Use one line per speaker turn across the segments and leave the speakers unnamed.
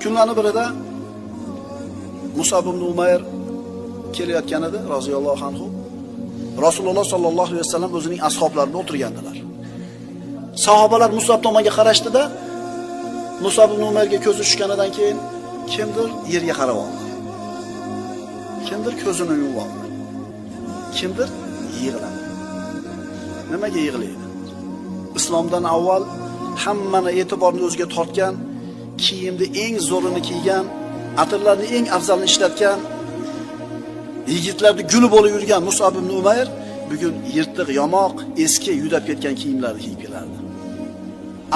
Kunlarning birida Musab ibn Umayr kelayotgan edi, roziyallohu anhu. Rasululloh sollallohu alayhi vasallam o'zining ashoblarida o'tirgandilar. Sahobalar Musab tomonga qarashdi-da, Musab ibn Umayrga ko'zi tushganidan keyin kimdir yerga qarab oldi. Kimdir ko'zini yumib oldi. Kimdir yig'ladi. Nimaga yig'laydi? Islomdan avval hammani e'tiborni o'ziga tortgan, kiyimni eng zo'rini kiygan, atirlarni eng afzalini ishlatgan, yigitlarni guli bo'lib yurgan Musab ibn Umayr bugun yirtiq, yamoq, eski, yudab ketgan kiyimlarni kiyib kelardi.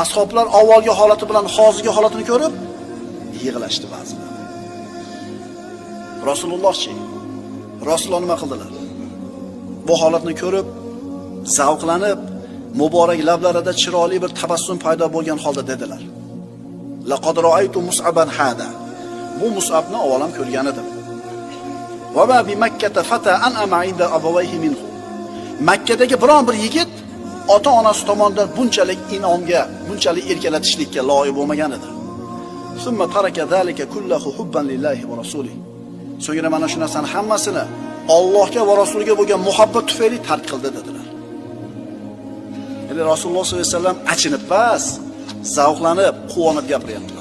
Ashoblar avvalgi holati bilan hozirgi holatini ko'rib yig'lashdi ba'zilar. Rasulullohchi, Rasululloh nima qildilar? Bu holatni ko'rib, zavqlanib, muborak lablarida chiroyli bir tabassum paydo bo'lgan holda dedilar: "Laqad ra'aytu Mus'aban hada." Bu Mus'abni avvalam ko'rgan edim. "Va ma bi Makkata fata an'ama 'inda abawayhi minhu." Makkadagi biron bir yigit ota-onasi tomonidan bunchalik in'omga, bunchalik erkalatishlikka loyiq bo'lmagan edi. Summa taraka zalika kullahu hubban lillahi va rasulihi. So'ngra mana shu narsani hammasini Allohga va rasuliga bo'lgan muhabbat tufayli tark qildi dedilar. Ya'ni Rasululloh sollallohu alayhi vasallam achinib bas, zavqlanib, quvonib gapiryaptilar.